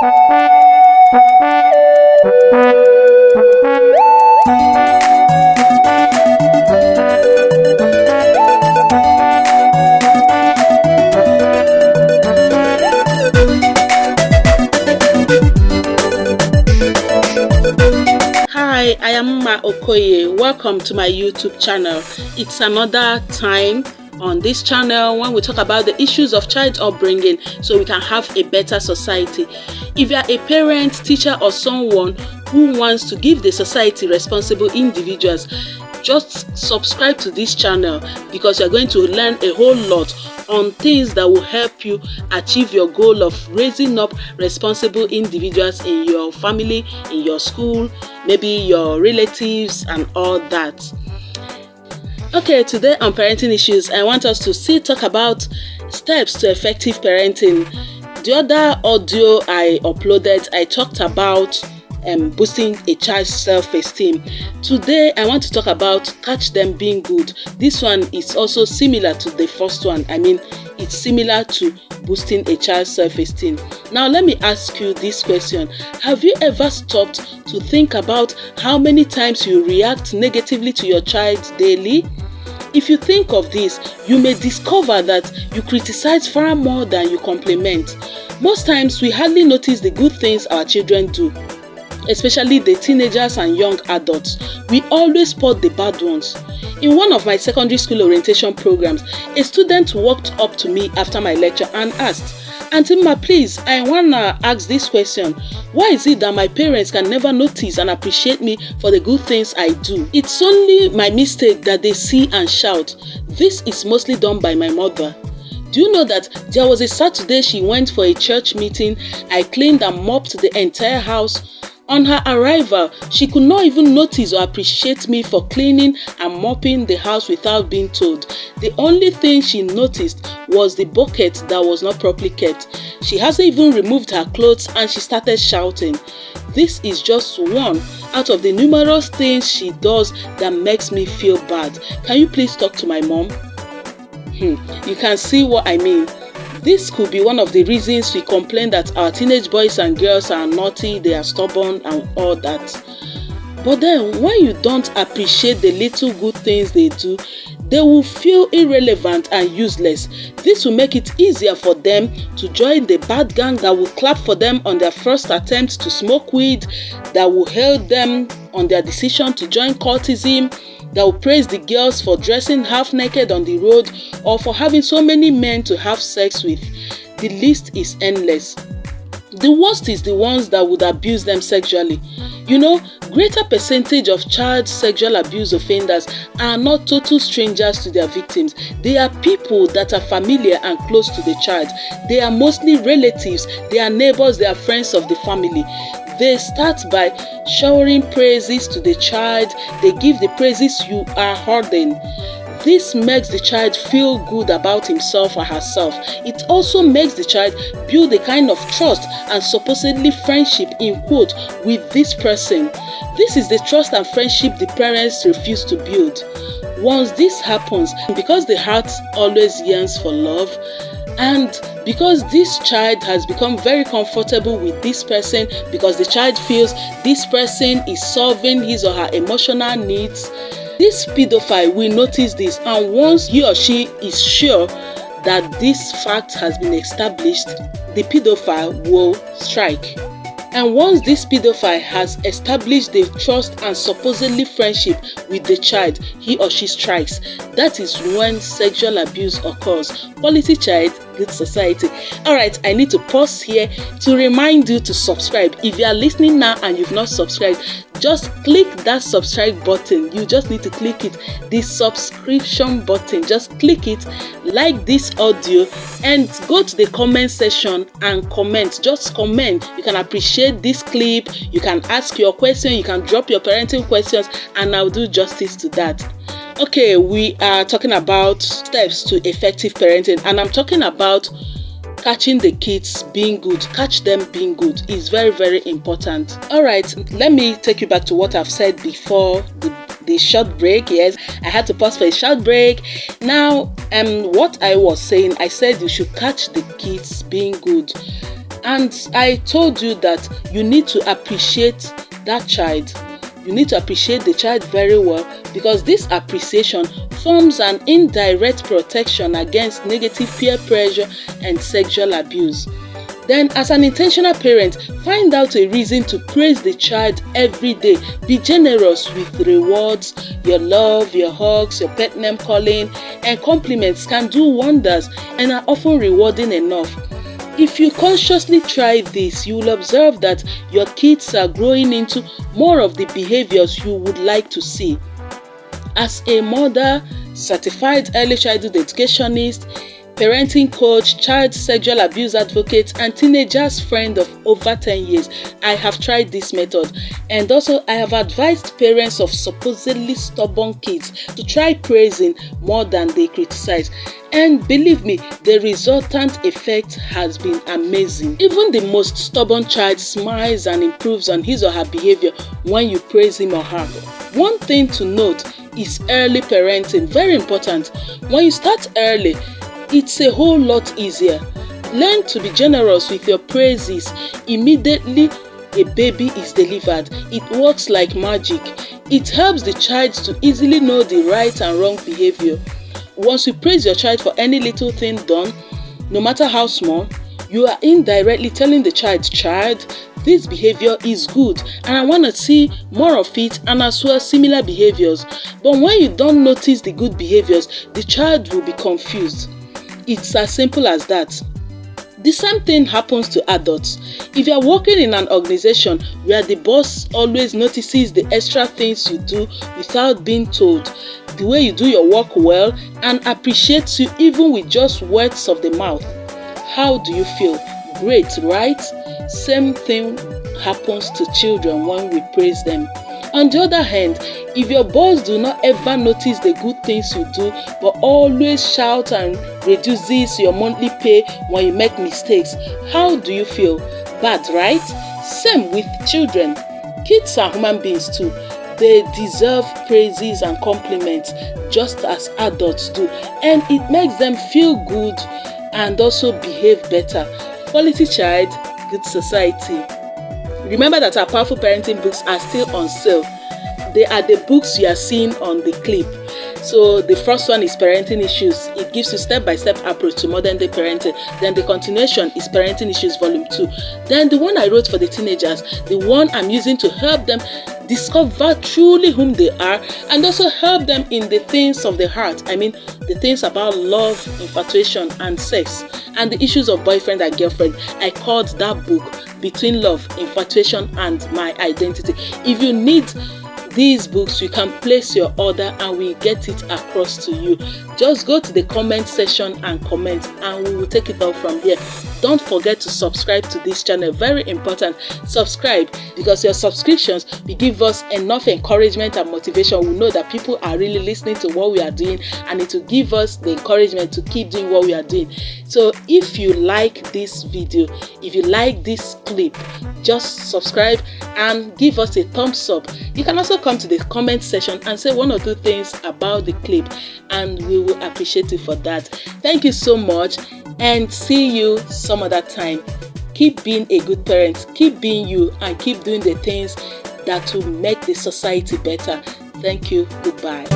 Hi, I am Ma Okoye. Welcome to my YouTube channel. It's another time on this channel when we talk about the issues of child upbringing so we can have a better society. If you are a parent, teacher, or someone who wants to give the society responsible individuals, just subscribe to this channel because you're going to learn a whole lot on things that will help you achieve your goal of raising up responsible individuals in your family, in your school, maybe your relatives and all that. Okay, today on parenting issues, I want us to talk about steps to effective parenting. The other audio I uploaded, I talked about boosting a child's self-esteem. Today, I want to talk about catch them being good. This one is also similar to the first one. It's similar to boosting a child's self-esteem. Now, let me ask you this question. Have you ever stopped to think about how many times you react negatively to your child daily? If you think of this, you may discover that you criticize far more than you compliment. Most times, we hardly notice the good things our children do, especially the teenagers and young adults. We always spot the bad ones. In one of my secondary school orientation programs, a student walked up to me after my lecture and asked, "Auntie Ma, please, I wanna ask this question. Why is it that my parents can never notice and appreciate me for the good things I do? It's only my mistake that they see and shout. This is mostly done by my mother. Do you know that there was a Saturday she went for a church meeting? I cleaned and mopped the entire house. On her arrival, she could not even notice or appreciate me for cleaning and mopping the house without being told. The only thing she noticed was the bucket that was not properly kept. She hasn't even removed her clothes and she started shouting. This is just one out of the numerous things she does that makes me feel bad. Can you please talk to my mom?" You can see what I mean. This could be one of the reasons we complain that our teenage boys and girls are naughty, they are stubborn and all that. But then when you don't appreciate the little good things they do, they will feel irrelevant and useless. This will make it easier for them to join the bad gang that will clap for them on their first attempt to smoke weed, that will hail them on their decision to join cultism, that will praise the girls for dressing half naked on the road or for having so many men to have sex with. The list is endless. The worst is the ones that would abuse them sexually. Greater percentage of child sexual abuse offenders are not total strangers to their victims. They are people that are familiar and close to the child. They are mostly relatives, they are neighbors, they are friends of the family. They start by showering praises to the child. They give the praises you are hoarding. This makes the child feel good about himself or herself. It also makes the child build a kind of trust and supposedly friendship in quote with this person. This is the trust and friendship the parents refuse to build. Once this happens, because the heart always yearns for love, and because this child has become very comfortable with this person, because the child feels this person is solving his or her emotional needs, this pedophile will notice this, and once he or she is sure that this fact has been established, the pedophile will strike. And once this pedophile has established the trust and supposedly friendship with the child, he or she strikes. That is when sexual abuse occurs. Quality child, good society. Alright, I need to pause here to remind you to subscribe. If you are listening now and you've not subscribed, just click that subscribe button. You just need to click it. The subscription button. Just click it, like this audio, and go to the comment section and comment. Just comment. You can appreciate this clip. You can ask your question. You can drop your parenting questions, and I'll do justice to that. Okay, we are talking about steps to effective parenting, and I'm talking about catching the kids being good. Catch them being good is very, very important. All right, let me take you back to what I've said before the short break. Yes, I had to pause for a short break. Now, what I was saying, I said you should catch the kids being good. And I told you that you need to appreciate that child. You need to appreciate the child very well, because this appreciation forms an indirect protection against negative peer pressure and sexual abuse. Then, as an intentional parent, find out a reason to praise the child every day. Be generous with rewards. Your love, your hugs, your pet name calling, and compliments can do wonders and are often rewarding enough. If you consciously try this, you will observe that your kids are growing into more of the behaviors you would like to see. As a mother, certified early childhood educationist, parenting coach, child sexual abuse advocate, and teenagers friend of over 10 years, I have tried this method. And also, I have advised parents of supposedly stubborn kids to try praising more than they criticize. And believe me, the resultant effect has been amazing. Even the most stubborn child smiles and improves on his or her behavior when you praise him or her. One thing to note is early parenting. Very important. When you start early, it's a whole lot easier. Learn to be generous with your praises immediately a baby is delivered. It works like magic. It helps the child to easily know the right and wrong behavior. Once you praise your child for any little thing done, no matter how small, you are indirectly telling the child, this behavior is good and I want to see more of it, and as well similar behaviors. But when you don't notice the good behaviors, the child will be confused. It's as simple as that. The same thing happens to adults. If you are working in an organization where the boss always notices the extra things you do without being told, the way you do your work well, and appreciates you even with just words of the mouth, how do you feel? Great, right? Same thing happens to children when we praise them. On the other hand, if your boss do not ever notice the good things you do, but always shout and reduces your monthly pay when you make mistakes, how do you feel? Bad, right? Same with children. Kids are human beings too. They deserve praises and compliments just as adults do, and it makes them feel good and also behave better. Quality child, good society. Remember that our powerful parenting books are still on sale. They are the books you are seeing on the clip. So the first one is Parenting Issues. It gives you step-by-step approach to modern day parenting. Then the continuation is Parenting Issues Volume 2. Then the one I wrote for the teenagers, the one I'm using to help them discover truly whom they are, and also help them in the things of the heart. I mean, the things about love, infatuation, and sex, and the issues of boyfriend and girlfriend. I called that book Between Love, Infatuation, and My Identity. If you need these books, you can place your order and we get it across to you. Just go to the comment section and comment, and we will take it out from here. Don't forget to subscribe to this channel. Very important. Subscribe, because your subscriptions will give us enough encouragement and motivation. We know that people are really listening to what we are doing, and it will give us the encouragement to keep doing what we are doing. So if you like this video, if you like this clip, just subscribe and give us a thumbs up. You can also come to the comment section and say one or two things about the clip, and we will appreciate you for that. Thank you so much, and see you some other time. Keep being a good parent, keep being you, and keep doing the things that will make the society better. Thank you. Goodbye.